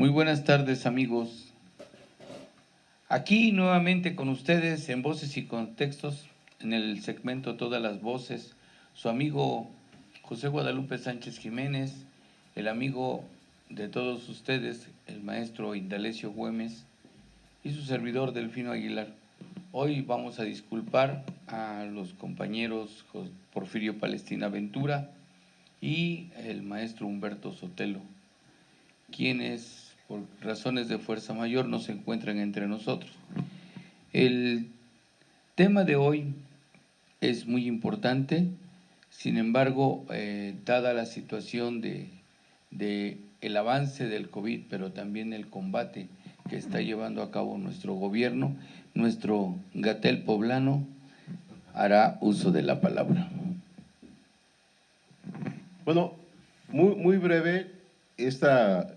Muy buenas tardes, amigos. Aquí nuevamente con ustedes en Voces y Contextos, en el segmento Todas las Voces, su amigo José Guadalupe Sánchez Jiménez, el amigo de todos ustedes, el maestro Indalecio Güemes, y su servidor Delfino Aguilar. Hoy vamos a disculpar a los compañeros Porfirio Palestina Ventura y el maestro Humberto Sotelo, quienes por razones de fuerza mayor no se encuentran entre nosotros. El tema de hoy es muy importante, sin embargo, dada la situación de el avance del COVID, pero también el combate que está llevando a cabo nuestro gobierno, nuestro Gatell poblano hará uso de la palabra. Bueno, muy breve esta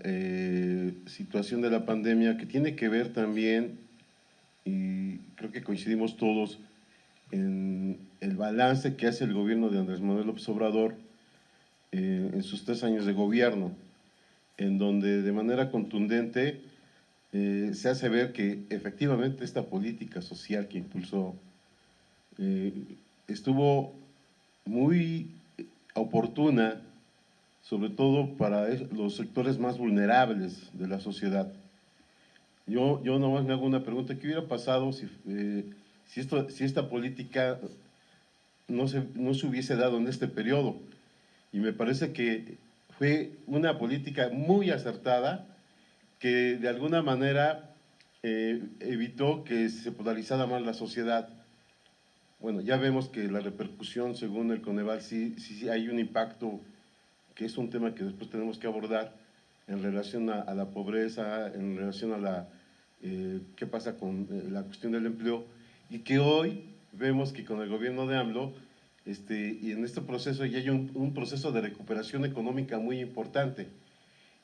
situación de la pandemia, que tiene que ver también, y creo que coincidimos todos, en el balance que hace el gobierno de Andrés Manuel López Obrador en sus 3 años de gobierno, en donde de manera contundente se hace ver que efectivamente esta política social que impulsó estuvo muy oportuna, sobre todo para los sectores más vulnerables de la sociedad. Yo nomás me hago una pregunta: ¿qué hubiera pasado si esta política no se hubiese dado en este periodo? Y me parece que fue una política muy acertada, que de alguna manera evitó que se polarizara más la sociedad. Bueno, ya vemos que la repercusión, según el Coneval, sí hay un impacto, que es un tema que después tenemos que abordar en relación a la pobreza, en relación a la qué pasa con la cuestión del empleo, y que hoy vemos que con el gobierno de AMLO y en este proceso ya hay un proceso de recuperación económica muy importante.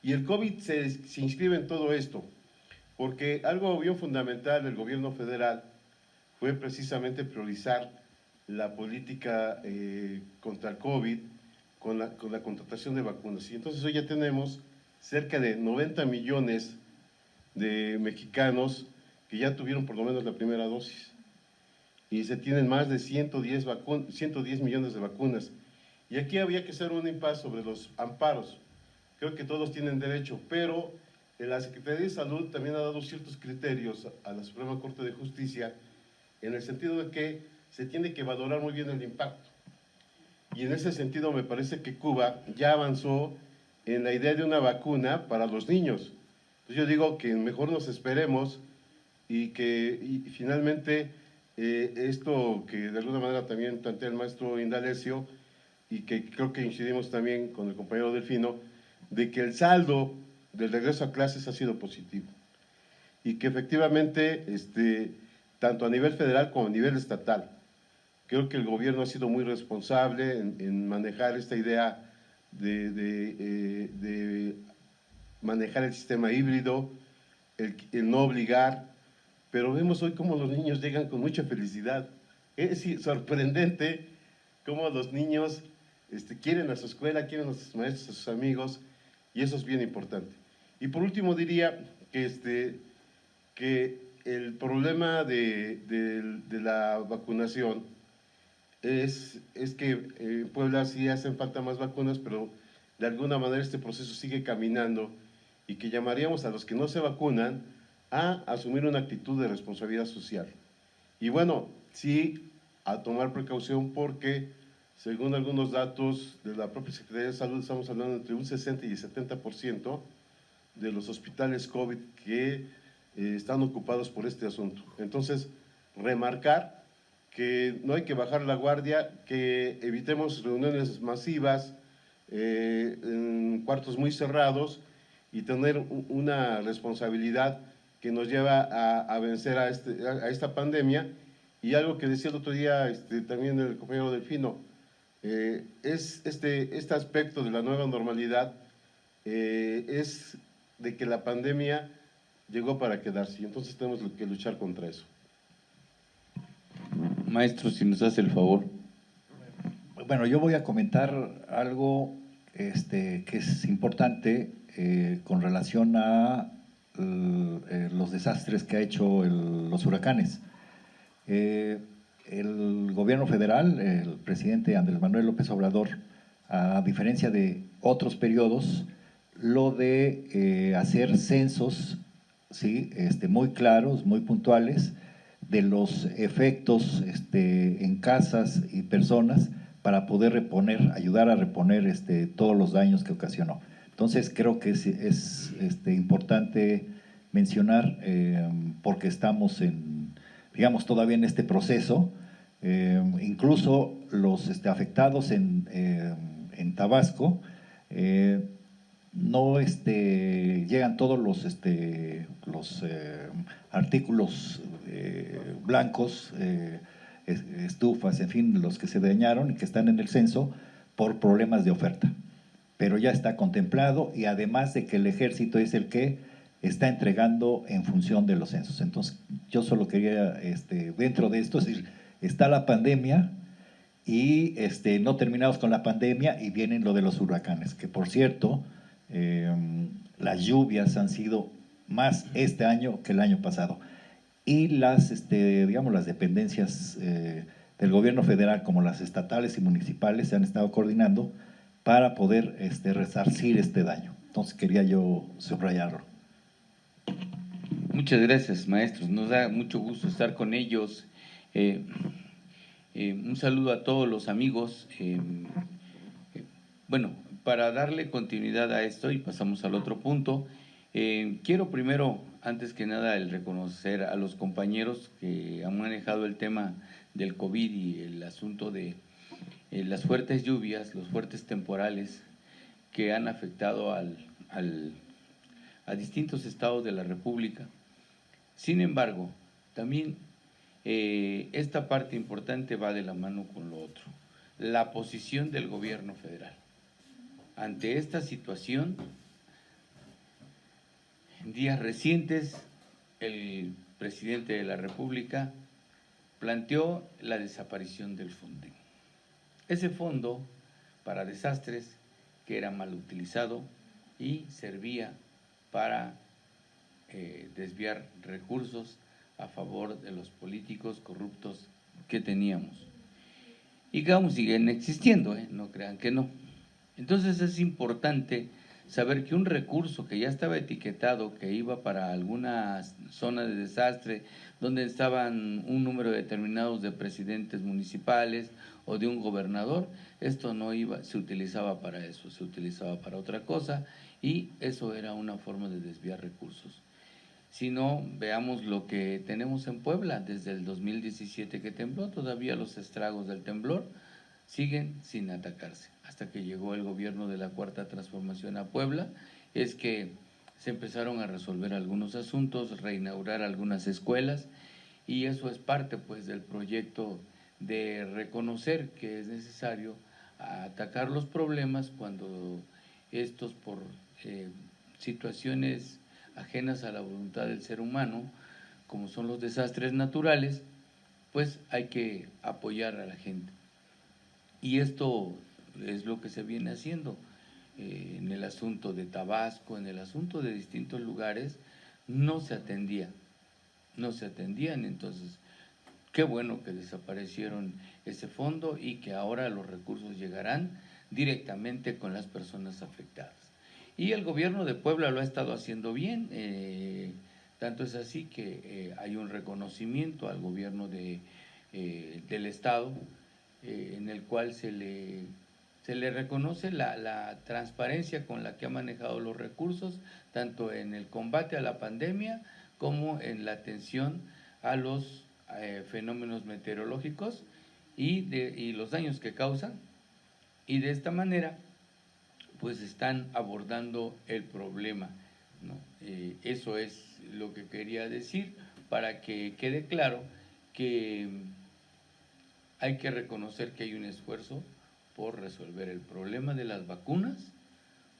Y el COVID se inscribe en todo esto, porque algo bien fundamental del gobierno federal fue precisamente priorizar la política contra el COVID con la contratación de vacunas. Y entonces hoy ya tenemos cerca de 90 millones de mexicanos que ya tuvieron por lo menos la primera dosis. Y se tienen más de 110 millones de vacunas. Y aquí había que hacer un impasse sobre los amparos. Creo que todos tienen derecho, pero la Secretaría de Salud también ha dado ciertos criterios a la Suprema Corte de Justicia, en el sentido de que se tiene que valorar muy bien el impacto. Y en ese sentido me parece que Cuba ya avanzó en la idea de una vacuna para los niños. Entonces yo digo que mejor nos esperemos y finalmente esto que de alguna manera también plantea el maestro Indalecio, y que creo que incidimos también con el compañero Delfino, de que el saldo del regreso a clases ha sido positivo y que efectivamente tanto a nivel federal como a nivel estatal, creo que el gobierno ha sido muy responsable en manejar esta idea de manejar el sistema híbrido, el no obligar, pero vemos hoy cómo los niños llegan con mucha felicidad. Es sorprendente cómo los niños quieren a su escuela, quieren a sus maestros, a sus amigos, y eso es bien importante. Y por último diría que el problema de la vacunación es que en Puebla sí hacen falta más vacunas, pero de alguna manera este proceso sigue caminando, y que llamaríamos a los que no se vacunan a asumir una actitud de responsabilidad social. Y bueno, sí, a tomar precaución, porque según algunos datos de la propia Secretaría de Salud, estamos hablando entre un 60 y el 70% de los hospitales COVID que están ocupados por este asunto. Entonces, remarcar que no hay que bajar la guardia, que evitemos reuniones masivas en cuartos muy cerrados, y tener una responsabilidad que nos lleva a vencer a esta pandemia. Y algo que decía el otro día también el compañero Delfino, es este aspecto de la nueva normalidad, es de que la pandemia llegó para quedarse, y entonces tenemos que luchar contra eso. Maestro, si nos hace el favor. Bueno, yo voy a comentar algo que es importante con relación a los desastres que ha hecho los huracanes. El gobierno federal, el presidente Andrés Manuel López Obrador, a diferencia de otros periodos, lo de hacer censos, ¿sí? Muy claros, muy puntuales, de los efectos en casas y personas para poder reponer, ayudar a reponer todos los daños que ocasionó. Entonces creo que es importante mencionar, porque estamos digamos, todavía en este proceso, incluso los afectados en Tabasco, no llegan todos los artículos blancos, estufas, en fin, los que se dañaron y que están en el censo por problemas de oferta. Pero ya está contemplado, y además de que el ejército es el que está entregando en función de los censos. Entonces, yo solo quería, dentro de esto, es decir, está la pandemia y no terminamos con la pandemia y vienen lo de los huracanes, que por cierto, las lluvias han sido más este año que el año pasado. Y digamos, las dependencias del gobierno federal, como las estatales y municipales, se han estado coordinando para poder resarcir este daño. Entonces quería yo subrayarlo. Muchas gracias, maestros. Nos da mucho gusto estar con ellos. Un saludo a todos los amigos. Bueno, para darle continuidad a esto y pasamos al otro punto, quiero primero, antes que nada, el reconocer a los compañeros que han manejado el tema del COVID y el asunto de las fuertes lluvias, los fuertes temporales que han afectado a distintos estados de la República. Sin embargo, también esta parte importante va de la mano con lo otro, la posición del gobierno federal. Ante esta situación, en días recientes, el presidente de la República planteó la desaparición del Fonden. Ese fondo para desastres que era mal utilizado y servía para desviar recursos a favor de los políticos corruptos que teníamos y que aún siguen existiendo, no crean que no. Entonces es importante saber que un recurso que ya estaba etiquetado, que iba para alguna zona de desastre, donde estaban un número determinado de presidentes municipales o de un gobernador, esto no se utilizaba para eso, se utilizaba para otra cosa, y eso era una forma de desviar recursos. Si no, veamos lo que tenemos en Puebla desde el 2017 que tembló, todavía los estragos del temblor siguen sin atacarse. Hasta que llegó el gobierno de la Cuarta Transformación a Puebla, es que se empezaron a resolver algunos asuntos, reinaugurar algunas escuelas, y eso es parte pues del proyecto de reconocer que es necesario atacar los problemas cuando estos por situaciones ajenas a la voluntad del ser humano, como son los desastres naturales, pues hay que apoyar a la gente. Y esto es lo que se viene haciendo en el asunto de Tabasco, en el asunto de distintos lugares, no se atendían, entonces qué bueno que desaparecieron ese fondo y que ahora los recursos llegarán directamente con las personas afectadas. Y el gobierno de Puebla lo ha estado haciendo bien, tanto es así que hay un reconocimiento al gobierno del estado, en el cual se le reconoce la transparencia con la que ha manejado los recursos, tanto en el combate a la pandemia como en la atención a los fenómenos meteorológicos y los daños que causan, y de esta manera pues están abordando el problema, ¿no? Eso es lo que quería decir, para que quede claro que hay que reconocer que hay un esfuerzo por resolver el problema de las vacunas,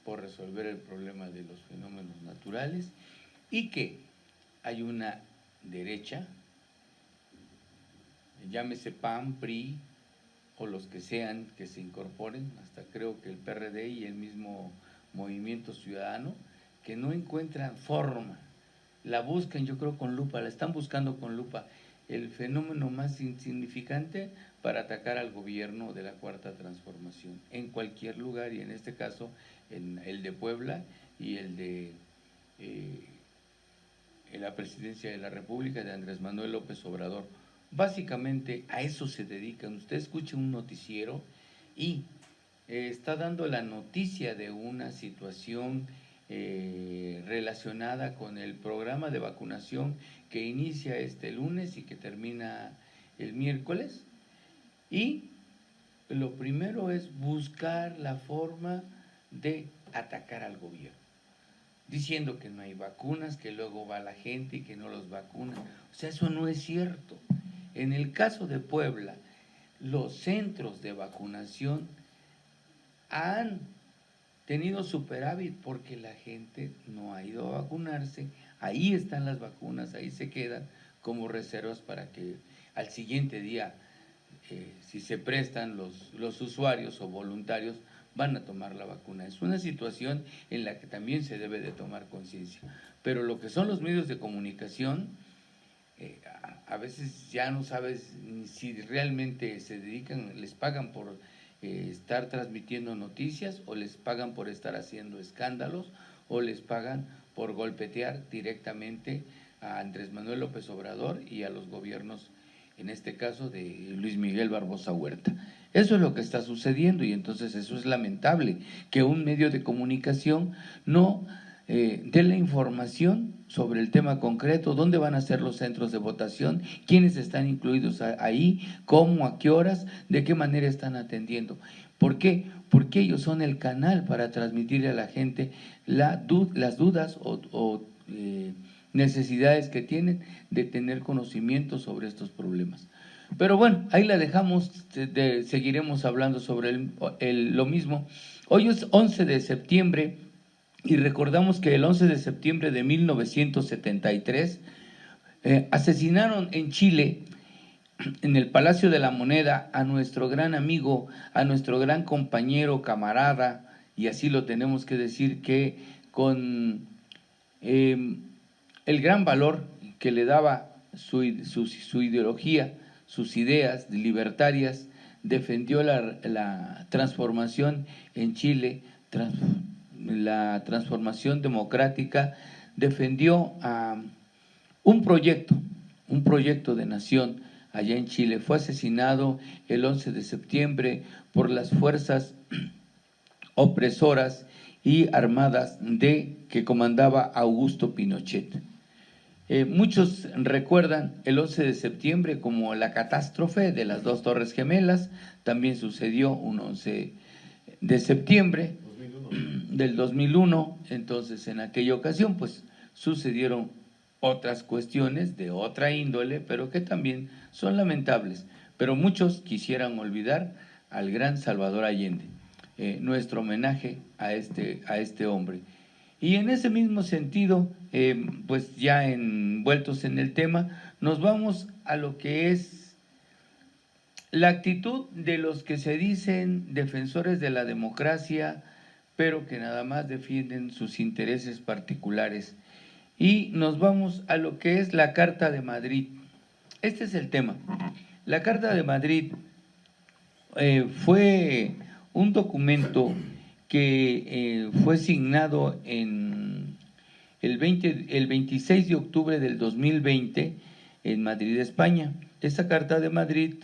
por resolver el problema de los fenómenos naturales, y que hay una derecha, llámese PAN, PRI o los que sean que se incorporen, hasta creo que el PRD y el mismo Movimiento Ciudadano, que no encuentran forma la buscan, yo creo, con lupa, la están buscando con lupa, el fenómeno más insignificante para atacar al gobierno de la Cuarta Transformación, en cualquier lugar, y en este caso en el de Puebla y el de en la presidencia de la República de Andrés Manuel López Obrador. Básicamente a eso se dedican. Usted escucha un noticiero y está dando la noticia de una situación relacionada con el programa de vacunación que inicia este lunes y que termina el miércoles. Y lo primero es buscar la forma de atacar al gobierno, diciendo que no hay vacunas, que luego va la gente y que no los vacunan. O sea, eso no es cierto. En el caso de Puebla, los centros de vacunación han tenido superávit porque la gente no ha ido a vacunarse. Ahí están las vacunas, ahí se quedan como reservas para que al siguiente día, si se prestan los usuarios o voluntarios, van a tomar la vacuna. Es una situación en la que también se debe de tomar conciencia. Pero lo que son los medios de comunicación, a veces ya no sabes si realmente se dedican, les pagan por estar transmitiendo noticias, o les pagan por estar haciendo escándalos, o les pagan por golpetear directamente a Andrés Manuel López Obrador y a los gobiernos, en este caso de Luis Miguel Barbosa Huerta. Eso es lo que está sucediendo, y entonces eso es lamentable, que un medio de comunicación no dé la información sobre el tema concreto, dónde van a ser los centros de votación, quiénes están incluidos ahí, cómo, a qué horas, de qué manera están atendiendo. ¿Por qué? Porque ellos son el canal para transmitirle a la gente las dudas o necesidades que tienen de tener conocimiento sobre estos problemas. Pero bueno, ahí la dejamos, seguiremos hablando sobre lo mismo. Hoy es 11 de septiembre y recordamos que el 11 de septiembre de 1973 asesinaron en Chile, en el Palacio de la Moneda, a nuestro gran amigo, a nuestro gran compañero, camarada, y así lo tenemos que decir, que con el gran valor que le daba su ideología, sus ideas libertarias, defendió la transformación en Chile, la transformación democrática, defendió un proyecto de nación allá en Chile. Fue asesinado el 11 de septiembre por las fuerzas opresoras y armadas que comandaba Augusto Pinochet. Muchos recuerdan el 11 de septiembre como la catástrofe de las dos Torres Gemelas. También sucedió un 11 de septiembre 2001. Del 2001. Entonces, en aquella ocasión, pues sucedieron otras cuestiones de otra índole, pero que también son lamentables. Pero muchos quisieran olvidar al gran Salvador Allende. Nuestro homenaje a este hombre. Y en ese mismo sentido, pues ya envueltos en el tema, nos vamos a lo que es la actitud de los que se dicen defensores de la democracia, pero que nada más defienden sus intereses particulares. Y nos vamos a lo que es la Carta de Madrid. Este es el tema. La Carta de Madrid fue un documento que fue signado en el 26 de octubre del 2020 en Madrid, España. Esa Carta de Madrid,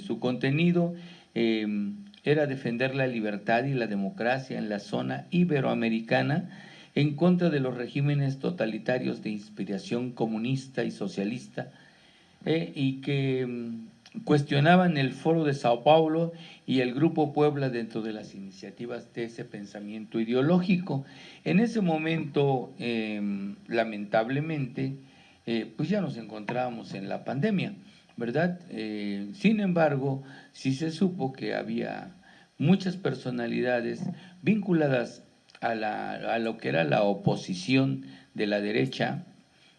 su contenido era defender la libertad y la democracia en la zona iberoamericana en contra de los regímenes totalitarios de inspiración comunista y socialista, y que cuestionaban el Foro de Sao Paulo y el Grupo Puebla dentro de las iniciativas de ese pensamiento ideológico. En ese momento, lamentablemente, pues ya nos encontrábamos en la pandemia, ¿verdad? Sin embargo, sí se supo que había muchas personalidades vinculadas a lo que era la oposición de la derecha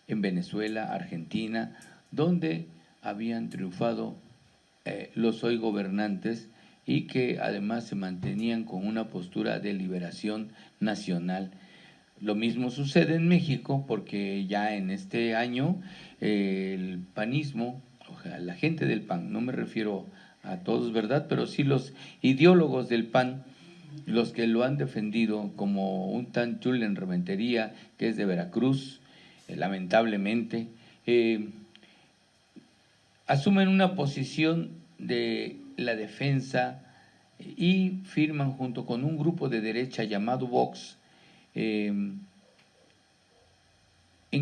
en Venezuela, Argentina, donde habían triunfado los hoy gobernantes, y que además se mantenían con una postura de liberación nacional. Lo mismo sucede en México, porque ya en este año el panismo, o sea, la gente del PAN, no me refiero a todos, ¿verdad? Pero sí los ideólogos del PAN, los que lo han defendido, como un tan Julen Rementería, que es de Veracruz, lamentablemente, asumen una posición de la defensa y firman junto con un grupo de derecha llamado Vox en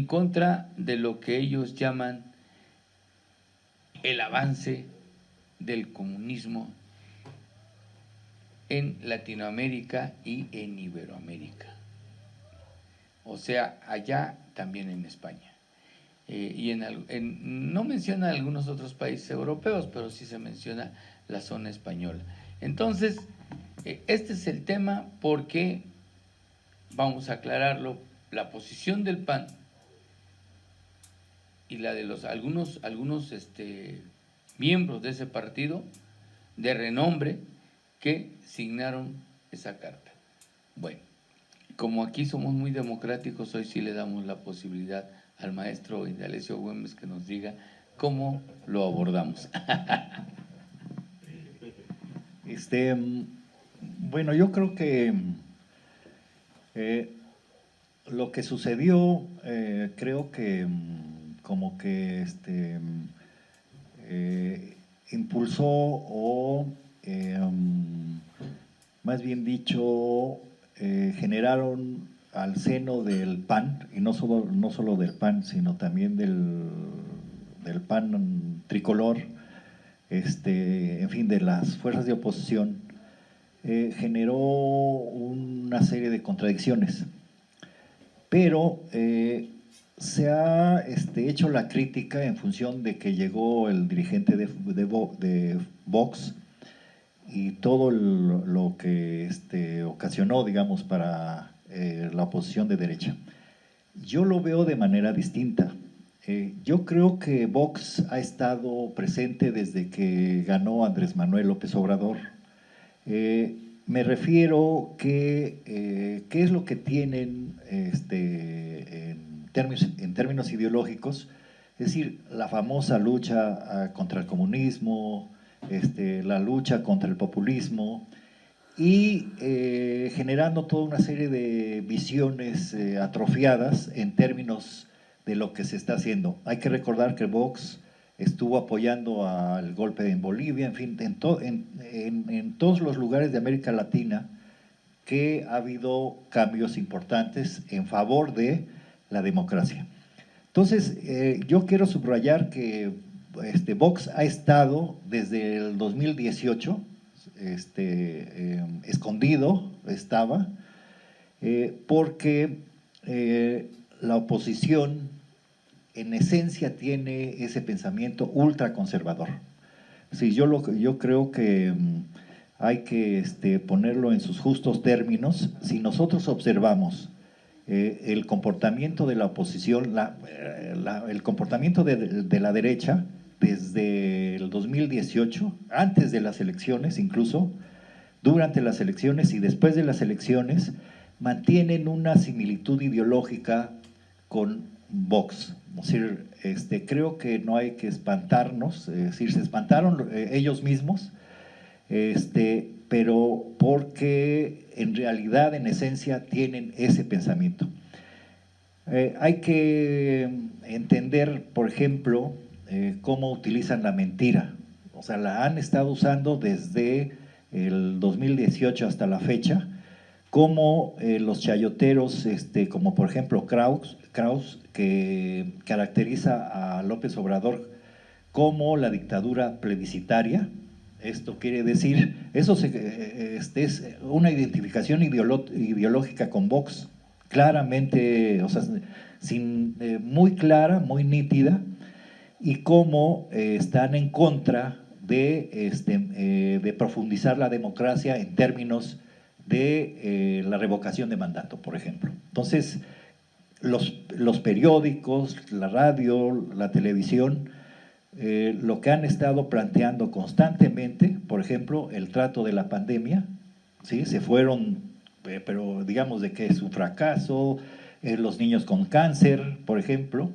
contra de lo que ellos llaman el avance del comunismo en Latinoamérica y en Iberoamérica, o sea, allá también en España. Y no menciona algunos otros países europeos, pero sí se menciona la zona española. Entonces, este es el tema, porque vamos a aclararlo, la posición del PAN y la de algunos miembros de ese partido de renombre que signaron esa carta. Bueno, como aquí somos muy democráticos, hoy sí le damos la posibilidad al maestro Indalecio Güemes que nos diga cómo lo abordamos. Bueno, yo creo que lo que sucedió, creo que como que impulsó o más bien dicho, generaron al seno del PAN, y no solo del PAN, sino también del PAN tricolor, en fin, de las fuerzas de oposición, generó una serie de contradicciones. Pero se ha hecho la crítica en función de que llegó el dirigente de Vox y todo lo que ocasionó, digamos, para la oposición de derecha. Yo lo veo de manera distinta. Yo creo que Vox ha estado presente desde que ganó Andrés Manuel López Obrador. Me refiero que qué es lo que tienen en términos ideológicos, es decir, la famosa lucha contra el comunismo, la lucha contra el populismo, y generando toda una serie de visiones atrofiadas en términos de lo que se está haciendo. Hay que recordar que Vox estuvo apoyando al golpe en Bolivia, en fin, en todos los lugares de América Latina que ha habido cambios importantes en favor de la democracia. Entonces, yo quiero subrayar que Vox ha estado desde el 2018, escondido estaba, porque la oposición en esencia tiene ese pensamiento ultraconservador. Sí, yo creo que hay que ponerlo en sus justos términos. Si nosotros observamos el comportamiento de la oposición, el comportamiento de la derecha desde el 2018, antes de las elecciones incluso, durante las elecciones y después de las elecciones, mantienen una similitud ideológica con Vox. Es decir, creo que no hay que espantarnos, es decir, se espantaron ellos mismos, pero porque en realidad, en esencia, tienen ese pensamiento. Hay que entender, por ejemplo, cómo utilizan la mentira. O sea, la han estado usando desde el 2018 hasta la fecha, como los chayoteros, como por ejemplo Kraus, que caracteriza a López Obrador como la dictadura plebiscitaria. Esto quiere decir, eso es una identificación ideológica con Vox, claramente, o sea, muy clara, muy nítida, y cómo están en contra de profundizar la democracia en términos de la revocación de mandato, por ejemplo. Entonces, los periódicos, la radio, la televisión, lo que han estado planteando constantemente, por ejemplo, el trato de la pandemia, ¿sí? Se fueron pero digamos de que es un fracaso, los niños con cáncer, por ejemplo,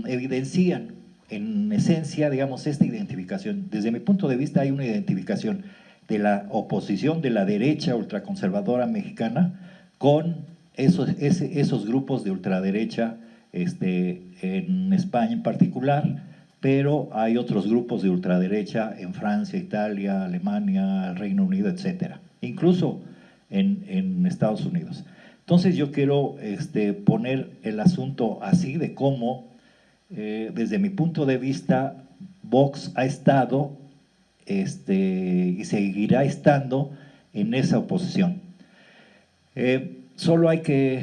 evidencian en esencia, digamos, esta identificación. Desde mi punto de vista hay una identificación de la oposición de la derecha ultraconservadora mexicana con esos grupos de ultraderecha en España en particular, pero hay otros grupos de ultraderecha en Francia, Italia, Alemania, Reino Unido, etcétera, incluso en Estados Unidos. Entonces yo quiero poner el asunto así de cómo, desde mi punto de vista, Vox ha estado y seguirá estando en esa oposición. Solo hay que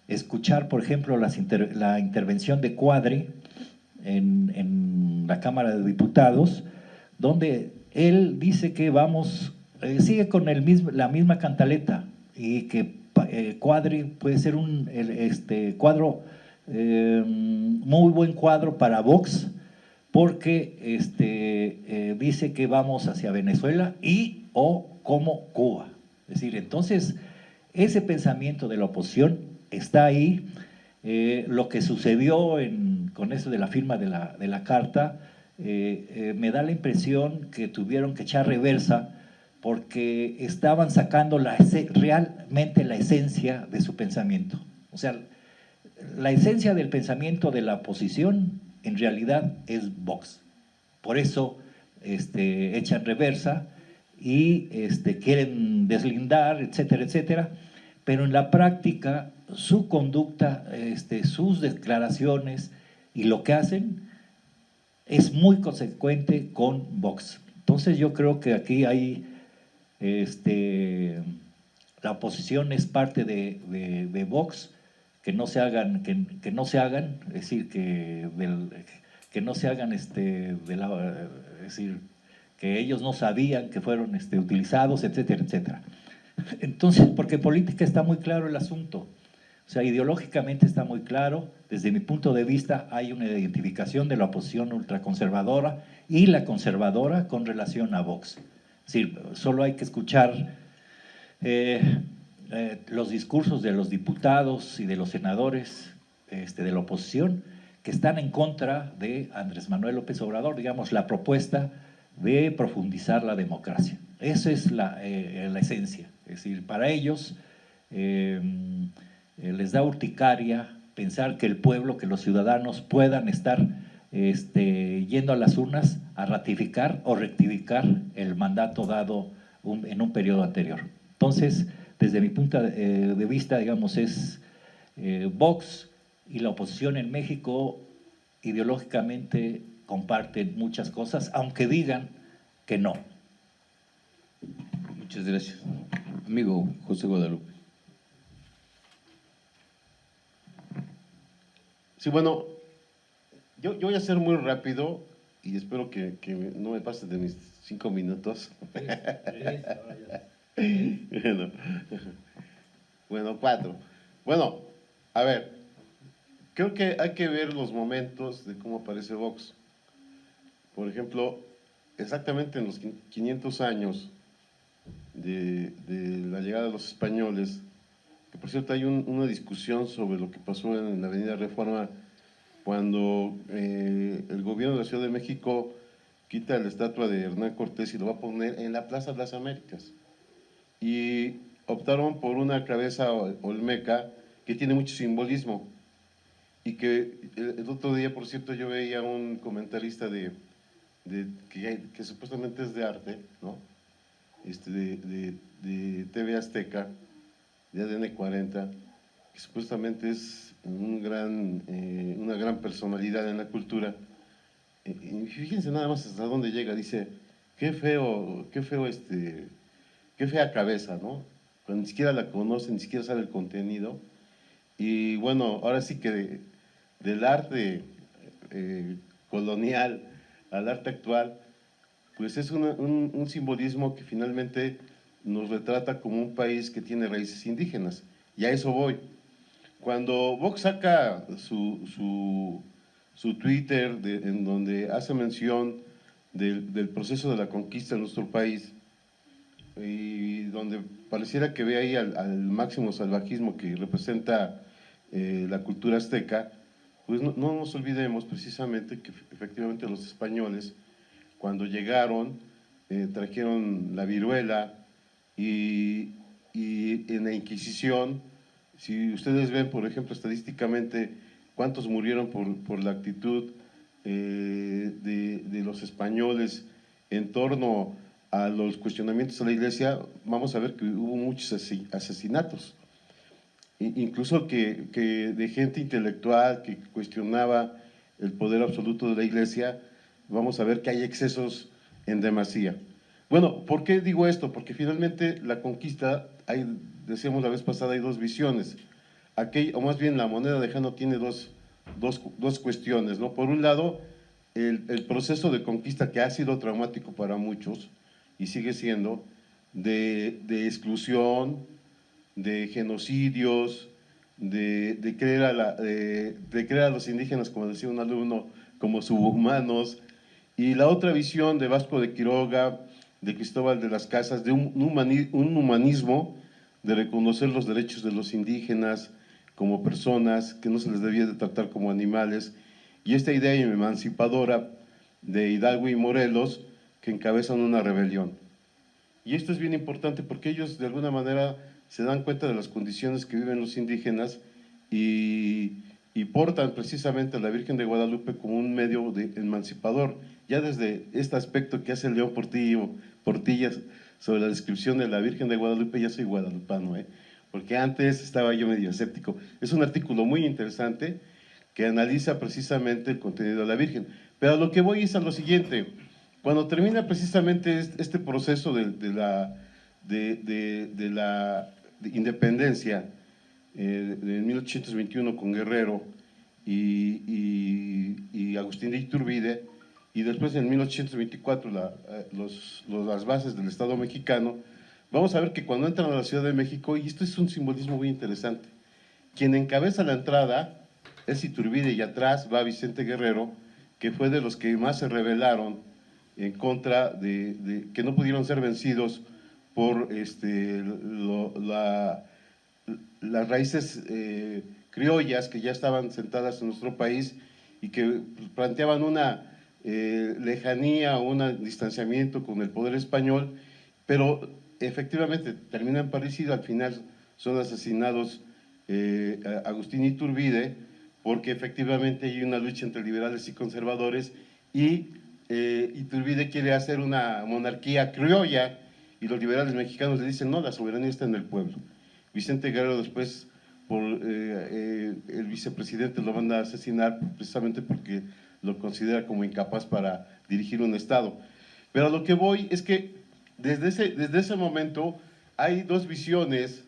escuchar, por ejemplo, la intervención de Cuadri en la Cámara de Diputados, donde él dice que sigue con la misma cantaleta y que Cuadri puede ser un cuadro, muy buen cuadro para Vox, porque dice que vamos hacia Venezuela o como Cuba. Es decir, entonces, ese pensamiento de la oposición está ahí. Lo que sucedió con eso de la firma de la carta, me da la impresión que tuvieron que echar reversa porque estaban sacando realmente la esencia de su pensamiento. O sea, la esencia del pensamiento de la oposición en realidad es Vox. Por eso echan reversa y quieren deslindar, etcétera, etcétera, pero en la práctica su conducta, sus declaraciones y lo que hacen es muy consecuente con Vox. Entonces yo creo que aquí hay, la oposición es parte de Vox, que no se hagan, que no se hagan, es decir, que no se hagan, es decir, que ellos no sabían que fueron utilizados, etcétera, etcétera. Entonces, porque en política está muy claro el asunto, o sea, ideológicamente está muy claro, desde mi punto de vista hay una identificación de la oposición ultraconservadora y la conservadora con relación a Vox. Es decir, solo hay que escuchar los discursos de los diputados y de los senadores de la oposición que están en contra de Andrés Manuel López Obrador, digamos, la propuesta de profundizar la democracia. Esa es la esencia. Es decir, para ellos les da urticaria pensar que el pueblo, que los ciudadanos puedan estar yendo a las urnas a ratificar o rectificar el mandato dado en un periodo anterior. Entonces, desde mi punto de vista, digamos, es Vox y la oposición en México ideológicamente comparten muchas cosas, aunque digan que no. Muchas gracias. Amigo José Guadalupe. Sí, bueno, yo voy a ser muy rápido y espero que no me pase de mis 5 minutos. Bueno, 4. Bueno, a ver, creo que hay que ver los momentos de cómo aparece Vox. Por ejemplo, exactamente en los 500 años de la llegada de los españoles, que por cierto hay una discusión sobre lo que pasó en la Avenida Reforma cuando el gobierno de la Ciudad de México quita la estatua de Hernán Cortés y lo va a poner en la Plaza de las Américas. Y optaron por una cabeza olmeca que tiene mucho simbolismo y que el otro día, por cierto, yo veía un comentarista que supuestamente es de arte, ¿no? De TV Azteca, de ADN 40, que supuestamente es una gran personalidad en la cultura. Y fíjense nada más hasta dónde llega, dice, qué fea cabeza, ¿no? Cuando ni siquiera la conoce, ni siquiera sabe el contenido. Y bueno, ahora sí que del arte colonial al arte actual, pues es un simbolismo que finalmente nos retrata como un país que tiene raíces indígenas. Y a eso voy. Cuando Vox saca su Twitter en donde hace mención del proceso de la conquista de nuestro país, y donde pareciera que ve ahí al máximo salvajismo que representa la cultura azteca, pues no nos olvidemos precisamente que efectivamente los españoles, cuando llegaron, trajeron la viruela y en la Inquisición, si ustedes ven, por ejemplo, estadísticamente, cuántos murieron por la actitud de los españoles en torno a los cuestionamientos a la Iglesia, vamos a ver que hubo muchos asesinatos, incluso que de gente intelectual que cuestionaba el poder absoluto de la Iglesia. Vamos a ver que hay excesos en demasía. Bueno, ¿por qué digo esto? Porque finalmente la conquista, decíamos la vez pasada, hay dos visiones. O más bien la moneda de Jano tiene dos cuestiones, ¿no? Por un lado, el proceso de conquista que ha sido traumático para muchos y sigue siendo, de exclusión, de genocidios, de creer a los indígenas, como decía un alumno, como subhumanos, y la otra visión de Vasco de Quiroga, de Cristóbal de las Casas, de un humanismo de reconocer los derechos de los indígenas como personas, que no se les debía de tratar como animales, y esta idea emancipadora de Hidalgo y Morelos, que encabezan una rebelión. Y esto es bien importante porque ellos de alguna manera se dan cuenta de las condiciones que viven los indígenas y portan precisamente a la Virgen de Guadalupe como un medio emancipador. Ya desde este aspecto que hace León Portillas sobre la descripción de la Virgen de Guadalupe, ya soy guadalupano, porque antes estaba yo medio escéptico. Es un artículo muy interesante que analiza precisamente el contenido de la Virgen. Pero a lo que voy es a lo siguiente: cuando termina precisamente este proceso de la independencia de 1821 con Guerrero y Agustín de Iturbide, y después en 1824 las bases del Estado mexicano, vamos a ver que cuando entran a la Ciudad de México, y esto es un simbolismo muy interesante, quien encabeza la entrada es Iturbide y atrás va Vicente Guerrero, que fue de los que más se rebelaron en contra que no pudieron ser vencidos por las raíces criollas que ya estaban sentadas en nuestro país y que planteaban una lejanía o un distanciamiento con el poder español, pero efectivamente terminan París y al final son asesinados Agustín Iturbide, porque efectivamente hay una lucha entre liberales y conservadores, y Iturbide quiere hacer una monarquía criolla y los liberales mexicanos le dicen no, la soberanía está en el pueblo. Vicente Guerrero después, por el vicepresidente, lo van a asesinar precisamente porque lo considera como incapaz para dirigir un estado. Pero a lo que voy es que desde ese momento hay dos visiones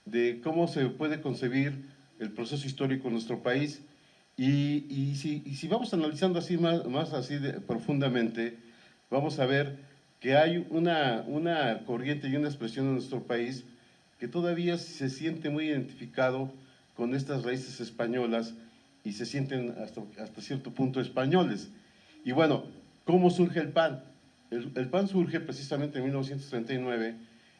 de cómo se puede concebir el proceso histórico en nuestro país, y si vamos analizando así más así profundamente, vamos a ver que hay una corriente y una expresión en nuestro país que todavía se siente muy identificado con estas raíces españolas y se sienten hasta cierto punto españoles. Y bueno, ¿cómo surge el PAN? El PAN surge precisamente en 1939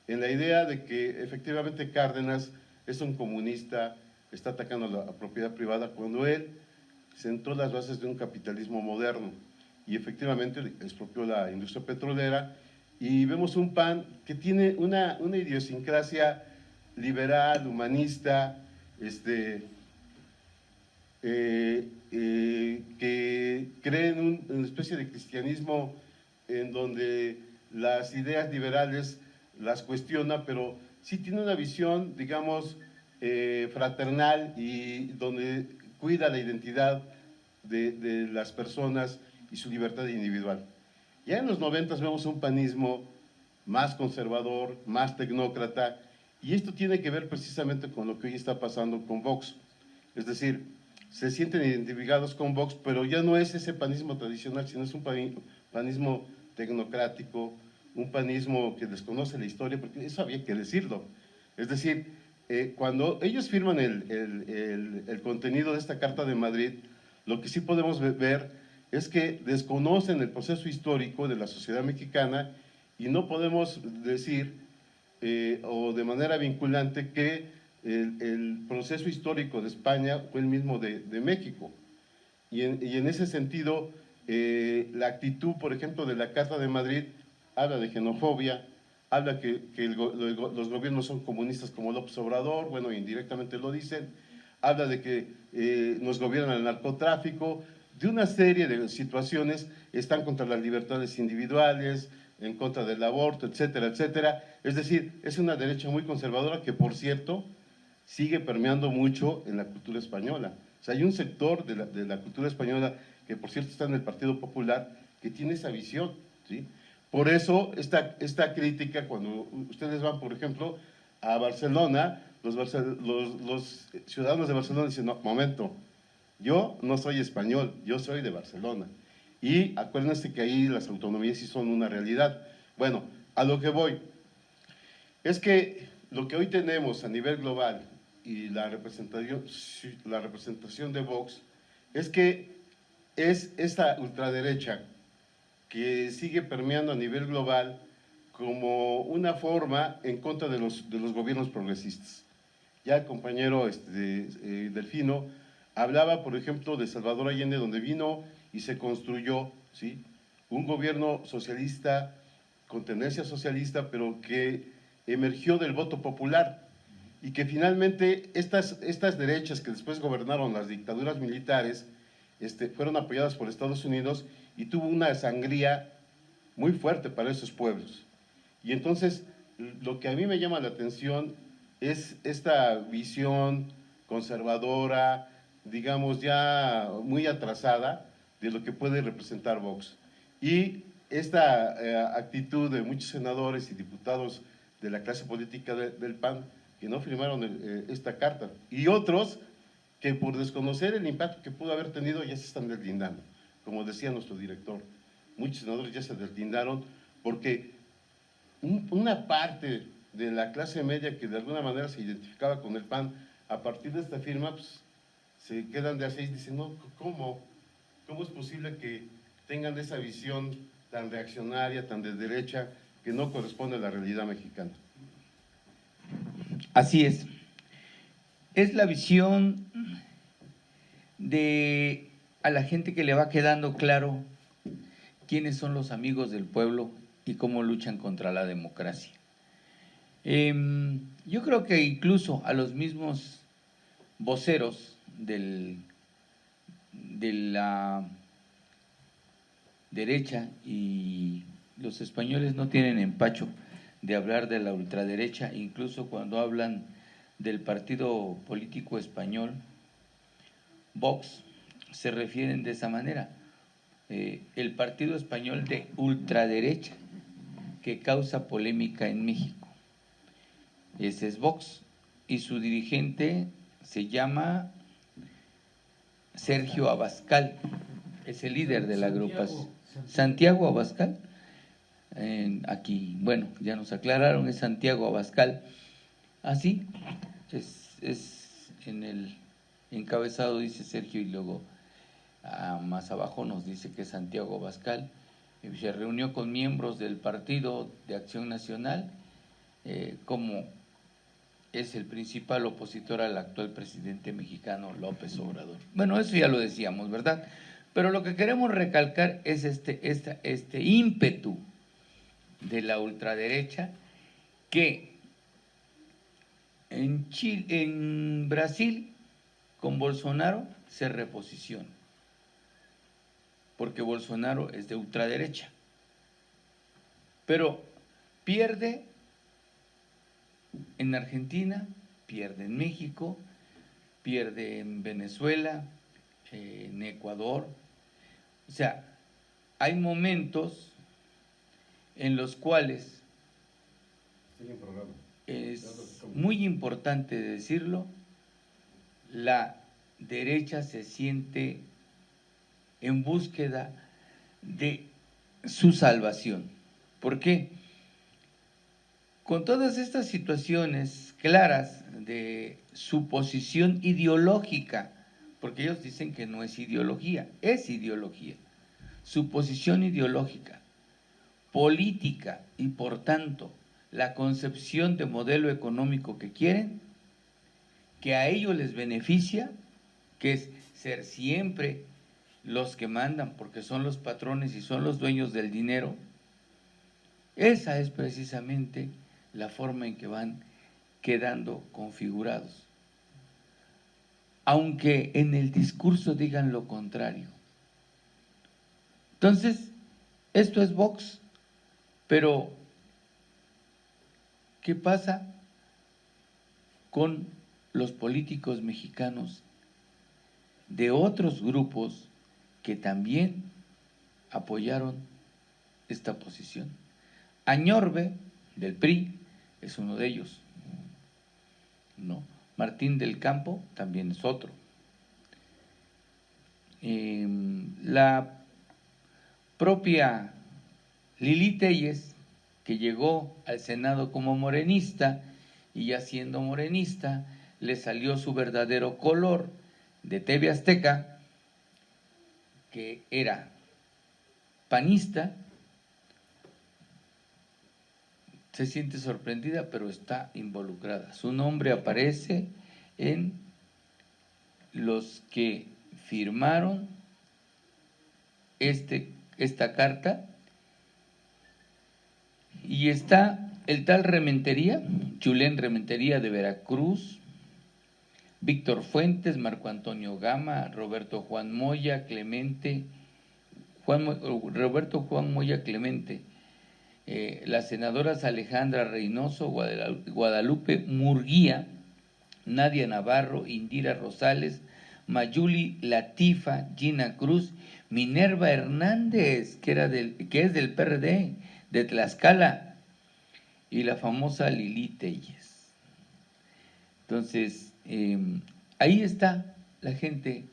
en la idea de que efectivamente Cárdenas es un comunista, está atacando la propiedad privada, cuando él sentó las bases de un capitalismo moderno y efectivamente expropió la industria petrolera, y vemos un PAN que tiene una idiosincrasia liberal, humanista, que cree en una especie de cristianismo en donde las ideas liberales las cuestiona, pero sí tiene una visión, digamos, fraternal, y donde cuida la identidad de las personas y su libertad individual. Ya en los 90 vemos un panismo más conservador, más tecnócrata, y esto tiene que ver precisamente con lo que hoy está pasando con Vox. Es decir, se sienten identificados con Vox, pero ya no es ese panismo tradicional, sino es un panismo tecnocrático, un panismo que desconoce la historia, porque eso había que decirlo. Es decir, cuando ellos firman el contenido de esta Carta de Madrid, lo que sí podemos ver es que desconocen el proceso histórico de la sociedad mexicana y no podemos decir, o de manera vinculante, que el proceso histórico de España fue el mismo de México. Y en ese sentido, la actitud, por ejemplo, de la Carta de Madrid habla de xenofobia, habla que los gobiernos son comunistas como López Obrador, bueno, indirectamente lo dicen, habla de que nos gobiernan el narcotráfico, de una serie de situaciones, están contra las libertades individuales, en contra del aborto, etcétera, etcétera. Es decir, es una derecha muy conservadora que, por cierto, sigue permeando mucho en la cultura española. O sea, hay un sector de la cultura española que, por cierto, está en el Partido Popular, que tiene esa visión, ¿sí? Por eso, esta crítica, cuando ustedes van, por ejemplo, a Barcelona, los ciudadanos de Barcelona dicen, no, momento, yo no soy español, yo soy de Barcelona. Y acuérdense que ahí las autonomías sí son una realidad. Bueno, a lo que voy, es que lo que hoy tenemos a nivel global y la representación de Vox es que es esta ultraderecha que sigue permeando a nivel global como una forma en contra de los gobiernos progresistas. Ya el compañero Delfino hablaba, por ejemplo, de Salvador Allende, donde vino y se construyó, ¿sí?, un gobierno socialista con tendencia socialista, pero que emergió del voto popular y que finalmente estas derechas que después gobernaron las dictaduras militares fueron apoyadas por Estados Unidos y tuvo una sangría muy fuerte para esos pueblos. Y entonces, lo que a mí me llama la atención es esta visión conservadora, digamos ya muy atrasada, de lo que puede representar Vox. Y esta actitud de muchos senadores y diputados de la clase política del PAN que no firmaron esta carta, y otros que por desconocer el impacto que pudo haber tenido ya se están deslindando, como decía nuestro director. Muchos senadores ya se deslindaron porque una parte de la clase media que de alguna manera se identificaba con el PAN, a partir de esta firma, pues, se quedan de a seis y dicen, no, ¿cómo es posible que tengan esa visión tan reaccionaria, tan de derecha, que no corresponde a la realidad mexicana? Así es. Es la visión de a la gente que le va quedando claro quiénes son los amigos del pueblo y cómo luchan contra la democracia. Yo creo que incluso a los mismos voceros de la derecha, y los españoles no tienen empacho de hablar de la ultraderecha, incluso cuando hablan del partido político español, Vox, se refieren de esa manera. El partido español de ultraderecha que causa polémica en México. Ese es Vox, y su dirigente se llama Sergio Abascal, es el líder de la agrupación. Santiago Abascal, aquí, bueno, ya nos aclararon, es Santiago Abascal. Así, es en el encabezado dice Sergio y luego más abajo nos dice que es Santiago Abascal. Se reunió con miembros del Partido de Acción Nacional, como es el principal opositor al actual presidente mexicano López Obrador. Bueno, eso ya lo decíamos, ¿verdad? Pero lo que queremos recalcar es este ímpetu de la ultraderecha que en Brasil con Bolsonaro se reposiciona, porque Bolsonaro es de ultraderecha, pero pierde en Argentina, pierde en México, pierde en Venezuela, en Ecuador. O sea, hay momentos en los cuales es muy importante decirlo, la derecha se siente en búsqueda de su salvación. ¿Por qué? Con todas estas situaciones claras de su posición ideológica, porque ellos dicen que no es ideología, es ideología. su posición ideológica, política y por tanto la concepción de modelo económico que quieren, que a ellos les beneficia, que es ser siempre los que mandan porque son los patrones y son los dueños del dinero, esa es precisamente la forma en que van quedando configurados. Aunque en el discurso digan lo contrario. Entonces, esto es Vox, pero ¿qué pasa con los políticos mexicanos de otros grupos que también apoyaron esta posición? Añorbe, del PRI, es uno de ellos, ¿no? Martín del Campo también es otro. La propia Lili Téllez, que llegó al Senado como morenista y ya siendo morenista, le salió su verdadero color de TV Azteca, que era panista, se siente sorprendida, pero está involucrada. Su nombre aparece en los que firmaron esta carta, y está el tal Rementería, Chulén Rementería de Veracruz, Víctor Fuentes, Marco Antonio Gama, Roberto Juan Moya Clemente, las senadoras Alejandra Reynoso, Guadalupe Murguía, Nadia Navarro, Indira Rosales, Mayuli Latifa, Gina Cruz, Minerva Hernández, que es del PRD, de Tlaxcala, y la famosa Lili Téllez. Entonces, ahí está la gente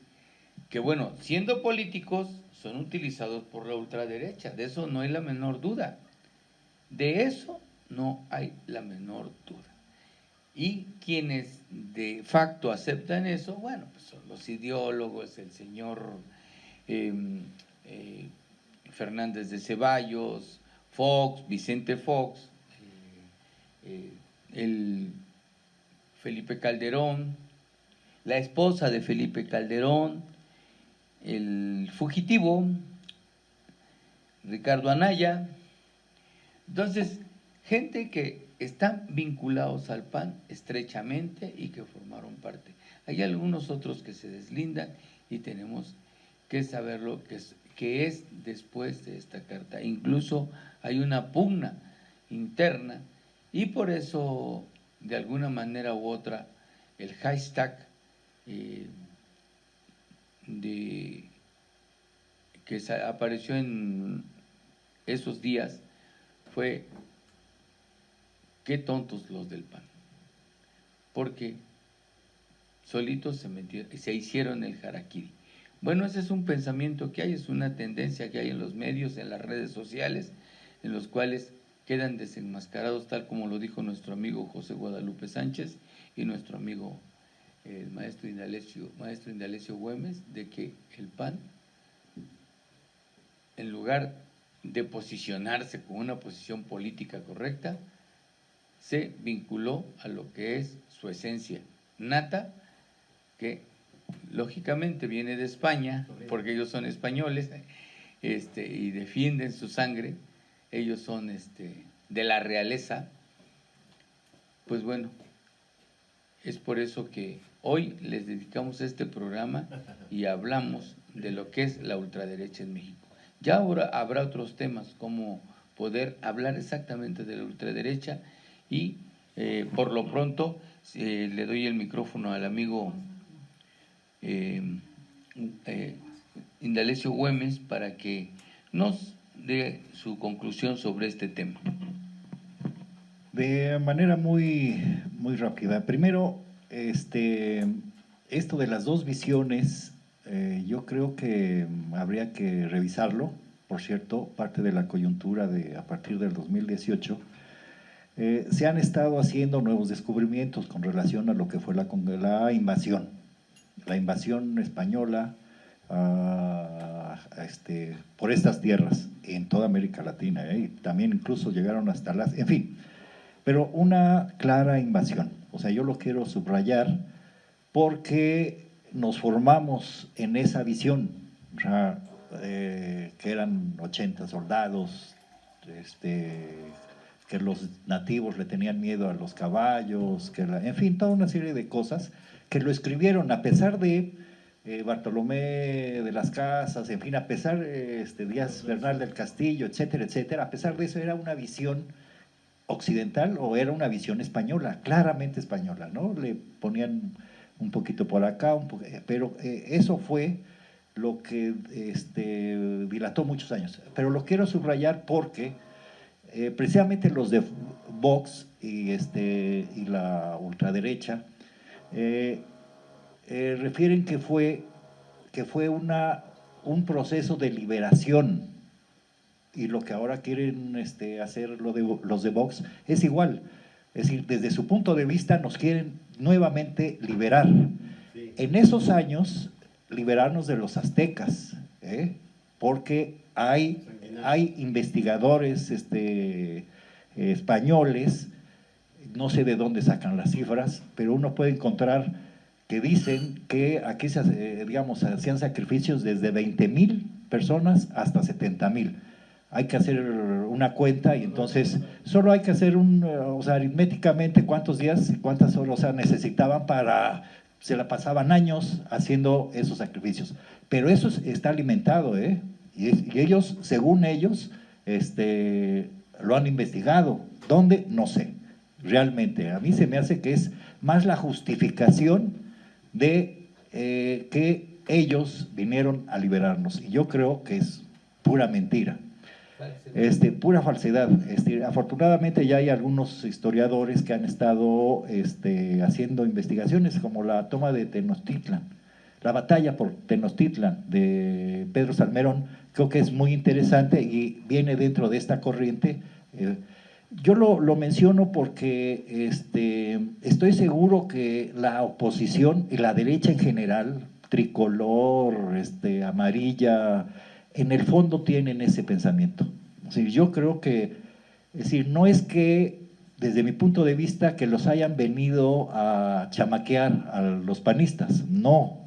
que, bueno, siendo políticos, son utilizados por la ultraderecha, de eso no hay la menor duda. De eso no hay la menor duda. Y quienes de facto aceptan eso, bueno, pues son los ideólogos, el señor Fernández de Ceballos, Fox, Vicente Fox, el Felipe Calderón, la esposa de Felipe Calderón, el fugitivo Ricardo Anaya. Entonces, gente que están vinculados al PAN estrechamente y que formaron parte. Hay algunos otros que se deslindan y tenemos que saber lo que es después de esta carta. Incluso hay una pugna interna y por eso, de alguna manera u otra, el hashtag que apareció en esos días fue qué tontos los del PAN, porque solitos se hicieron el harakiri. Bueno, ese es un pensamiento que hay, es una tendencia que hay en los medios, en las redes sociales, en los cuales quedan desenmascarados, tal como lo dijo nuestro amigo José Guadalupe Sánchez y nuestro amigo el maestro Indalecio Güemes, de que el PAN, en lugar de posicionarse con una posición política correcta, se vinculó a lo que es su esencia nata, que lógicamente viene de España, porque ellos son españoles, y defienden su sangre, ellos son de la realeza. Pues bueno, es por eso que hoy les dedicamos este programa y hablamos de lo que es la ultraderecha en México. Ya ahora habrá otros temas, como poder hablar exactamente de la ultraderecha y por lo pronto le doy el micrófono al amigo Indalecio Güemes para que nos dé su conclusión sobre este tema. De manera muy rápida. Primero, esto de las dos visiones, yo creo que habría que revisarlo. Por cierto, parte de la coyuntura a partir del 2018, se han estado haciendo nuevos descubrimientos con relación a lo que fue la invasión española, por estas tierras en toda América Latina, y también incluso llegaron hasta las, en fin, pero una clara invasión. O sea, yo lo quiero subrayar porque nos formamos en esa visión, o sea, que eran 80 soldados, que los nativos le tenían miedo a los caballos, en fin, toda una serie de cosas que lo escribieron a pesar de Bartolomé de las Casas, en fin, a pesar de Díaz Bernal del Castillo, etcétera, etcétera, a pesar de eso era una visión occidental o era una visión española, claramente española, ¿no? Le ponían un poquito por acá, pero eso fue lo que dilató muchos años. Pero lo quiero subrayar porque precisamente los de Vox y la ultraderecha refieren que fue un proceso de liberación, y lo que ahora quieren hacer los de Vox es igual. Es decir, desde su punto de vista nos quieren nuevamente liberar. Sí. En esos años, liberarnos de los aztecas, porque hay investigadores españoles, no sé de dónde sacan las cifras, pero uno puede encontrar que dicen que aquí digamos, hacían sacrificios desde 20,000 personas hasta 70,000. Hay que hacer una cuenta y entonces solo hay que hacer o sea, aritméticamente cuántos días, cuántas horas, o sea, necesitaban se la pasaban años haciendo esos sacrificios. Pero eso está alimentado, y ellos, según ellos, lo han investigado. ¿Dónde? No sé, realmente. A mí se me hace que es más la justificación de que ellos vinieron a liberarnos. Y yo creo que es pura mentira. Pura falsedad. Afortunadamente ya hay algunos historiadores que han estado haciendo investigaciones, como la toma de Tenochtitlan, la batalla por Tenochtitlan de Pedro Salmerón. Creo que es muy interesante y viene dentro de esta corriente. Yo lo menciono porque estoy seguro que la oposición y la derecha en general, tricolor, amarilla, en el fondo tienen ese pensamiento. O sea, yo creo que, es decir, no es que, desde mi punto de vista, que los hayan venido a chamaquear a los panistas, no.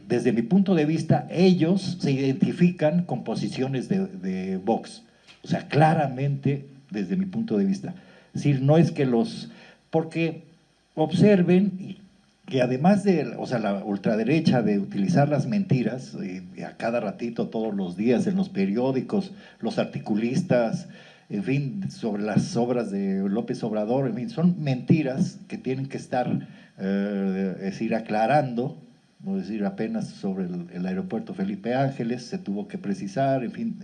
Desde mi punto de vista, ellos se identifican con posiciones de Vox. O sea, claramente, desde mi punto de vista. Es decir, no es que porque observen que además de, o sea, la ultraderecha de utilizar las mentiras y a cada ratito, todos los días, en los periódicos, los articulistas, en fin, sobre las obras de López Obrador, en fin, son mentiras que tienen que estar, es decir, aclarando. Es decir, apenas sobre el aeropuerto Felipe Ángeles se tuvo que precisar, en fin,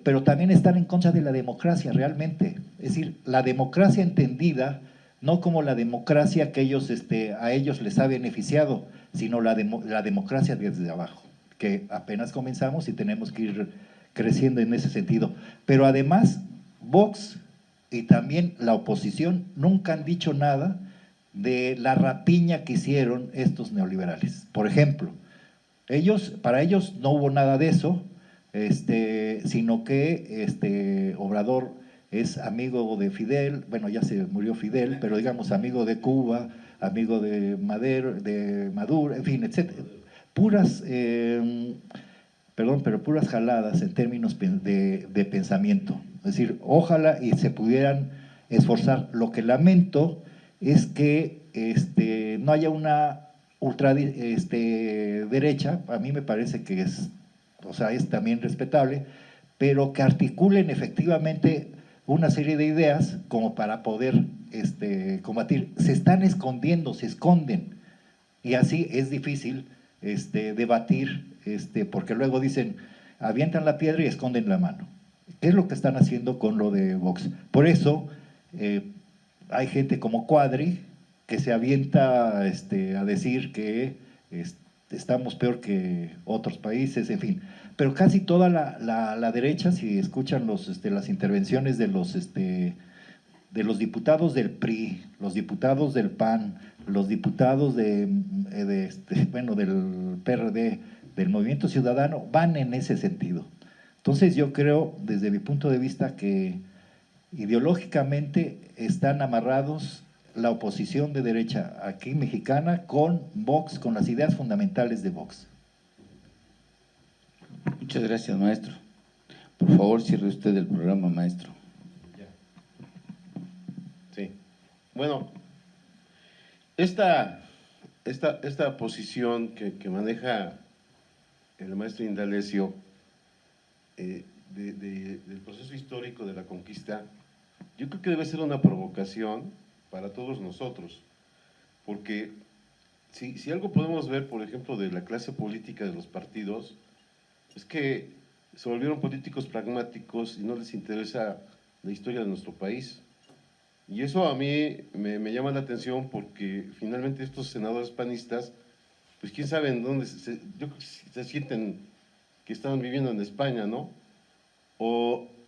pero también están en contra de la democracia realmente. Es decir, la democracia entendida no como la democracia que a ellos les ha beneficiado, sino la democracia desde abajo, que apenas comenzamos y tenemos que ir creciendo en ese sentido. Pero además, Vox y también la oposición nunca han dicho nada de la rapiña que hicieron estos neoliberales. Por ejemplo, para ellos no hubo nada de eso, sino que Obrador es amigo de Fidel, bueno, ya se murió Fidel, pero digamos amigo de Cuba, amigo de Maduro, en fin, etcétera. Puras jaladas en términos de pensamiento. Es decir, ojalá y se pudieran esforzar. Lo que lamento es que no haya una derecha, a mí me parece que es también respetable, pero que articulen efectivamente una serie de ideas como para poder combatir. Se están escondiendo, se esconden, y así es difícil debatir, porque luego dicen, avientan la piedra y esconden la mano. ¿Qué es lo que están haciendo con lo de Vox? Por eso hay gente como Cuadri que se avienta a decir que estamos peor que otros países, en fin. Pero casi toda la derecha, si escuchan las intervenciones de los diputados del PRI, los diputados del PAN, los diputados del PRD, del movimiento ciudadano van en ese sentido. Entonces yo creo, desde mi punto de vista, que ideológicamente están amarrados la oposición de derecha aquí mexicana con Vox, con las ideas fundamentales de Vox. Muchas gracias, maestro. Por favor, cierre usted el programa, maestro. Sí. Bueno, esta posición que maneja el maestro Indalecio del proceso histórico de la conquista, yo creo que debe ser una provocación para todos nosotros, porque si algo podemos ver, por ejemplo, de la clase política de los partidos, es que se volvieron políticos pragmáticos y no les interesa la historia de nuestro país. Y eso a mí me llama la atención porque finalmente estos senadores panistas, pues quién sabe en dónde, yo creo que se sienten que estaban viviendo en España, ¿no?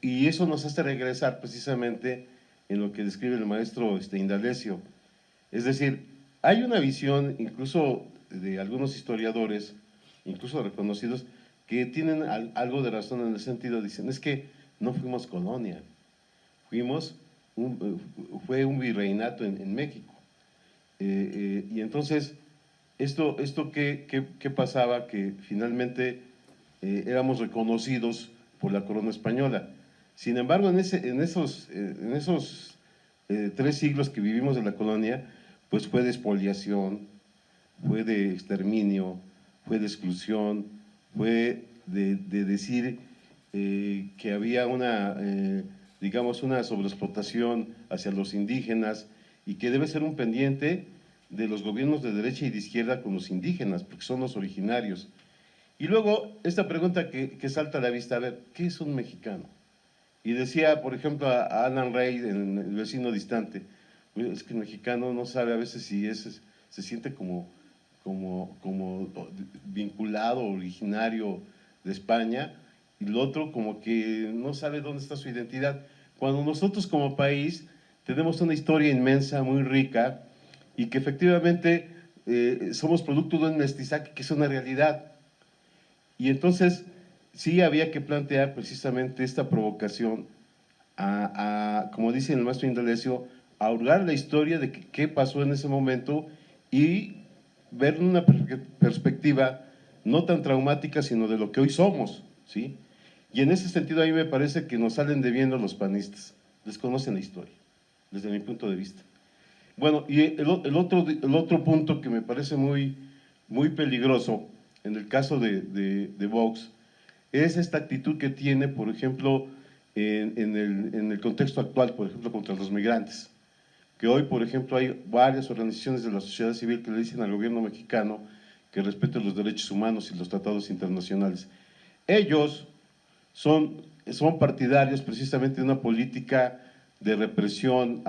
Y eso nos hace regresar precisamente en lo que describe el maestro Indalecio. Es decir, hay una visión incluso de algunos historiadores, incluso reconocidos, que tienen algo de razón en el sentido, dicen, es que no fuimos colonia, fue un virreinato en México. Y entonces, ¿esto qué pasaba? Que finalmente éramos reconocidos por la corona española. Sin embargo, en esos 3 siglos que vivimos de la colonia, pues fue de expoliación, fue de exterminio, fue de exclusión, fue de decir que había digamos, una sobreexplotación hacia los indígenas y que debe ser un pendiente de los gobiernos de derecha y de izquierda con los indígenas, porque son los originarios. Y luego, esta pregunta que salta a la vista, a ver, ¿qué es un mexicano? Y decía, por ejemplo, a Alan Rey, en El vecino distante, es que el mexicano no sabe a veces si se siente como vinculado, originario de España, y el otro como que no sabe dónde está su identidad. Cuando nosotros como país tenemos una historia inmensa, muy rica, y que efectivamente somos producto de un mestizaje que es una realidad. Y entonces sí había que plantear precisamente esta provocación como dice el maestro Indalecio, a hurgar la historia de qué pasó en ese momento y ver una perspectiva no tan traumática, sino de lo que hoy somos, ¿sí? Y en ese sentido a mí me parece que nos salen debiendo los panistas, desconocen la historia, desde mi punto de vista. Bueno, y el otro punto que me parece muy peligroso en el caso de Vox es esta actitud que tiene, por ejemplo, en el contexto actual, por ejemplo, contra los migrantes, que hoy, por ejemplo, hay varias organizaciones de la sociedad civil que le dicen al gobierno mexicano que respete los derechos humanos y los tratados internacionales. Ellos son partidarios precisamente de una política de represión,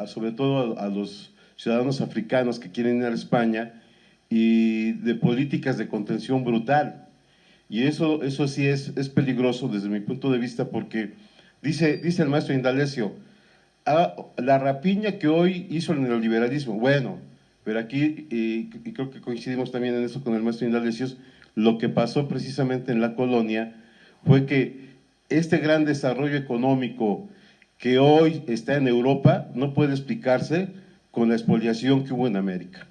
sobre todo a los ciudadanos africanos que quieren ir a España, y de políticas de contención brutal. Y eso sí es peligroso desde mi punto de vista, porque dice el maestro Indalecio, la rapiña que hoy hizo el neoliberalismo, bueno, pero aquí, y creo que coincidimos también en eso con el maestro Indalecio, lo que pasó precisamente en la colonia fue que este gran desarrollo económico que hoy está en Europa no puede explicarse con la expoliación que hubo en América,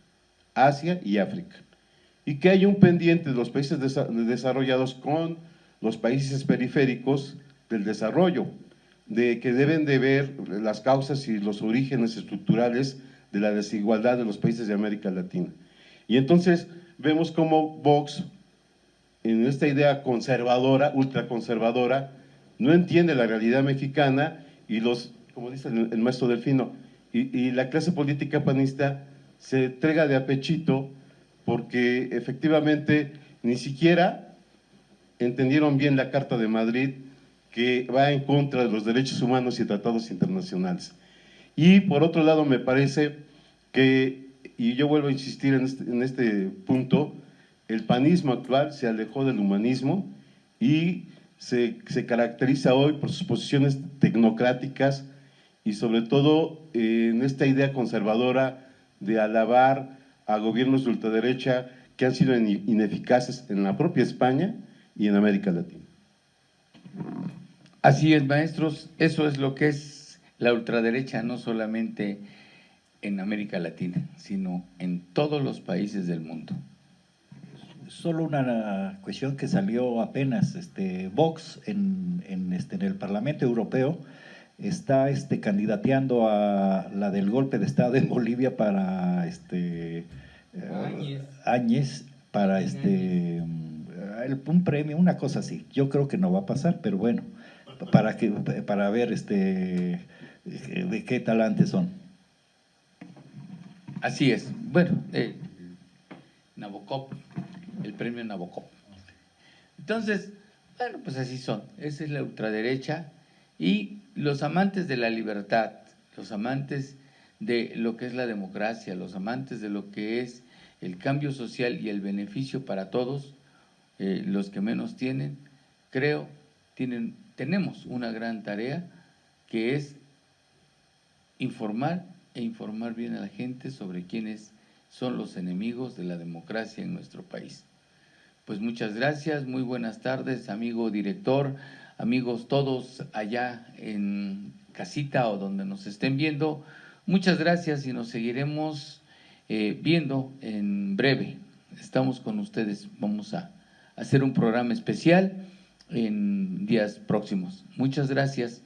Asia y África. Y que hay un pendiente de los países desarrollados con los países periféricos del desarrollo, de que deben de ver las causas y los orígenes estructurales de la desigualdad de los países de América Latina. Y entonces vemos cómo Vox, en esta idea conservadora, ultraconservadora, no entiende la realidad mexicana y como dice el maestro Delfino, y la clase política panista se entrega de apechito porque efectivamente ni siquiera entendieron bien la Carta de Madrid, que va en contra de los derechos humanos y tratados internacionales. Y por otro lado me parece que, y yo vuelvo a insistir en este punto, el panismo actual se alejó del humanismo y se caracteriza hoy por sus posiciones tecnocráticas y sobre todo en esta idea conservadora de alabar a gobiernos de ultraderecha que han sido ineficaces en la propia España y en América Latina. Así es, maestros, eso es lo que es la ultraderecha, no solamente en América Latina, sino en todos los países del mundo. Solo una cuestión que salió apenas, Vox en el Parlamento Europeo está candidateando a la del golpe de Estado en Bolivia para Áñez, para un premio, una cosa así. Yo creo que no va a pasar, pero bueno, para ver de qué talantes son. Así es. Bueno, Nabokov, el premio Nabokov. Entonces, bueno, pues así son. Esa es la ultraderecha y los amantes de la libertad, los amantes de lo que es la democracia, los amantes de lo que es el cambio social y el beneficio para todos, los que menos tienen, creo, tenemos una gran tarea que es informar e informar bien a la gente sobre quiénes son los enemigos de la democracia en nuestro país. Pues muchas gracias, muy buenas tardes, amigo director, amigos todos allá en casita o donde nos estén viendo. Muchas gracias y nos seguiremos viendo en breve. Estamos con ustedes, vamos a hacer un programa especial en días próximos. Muchas gracias.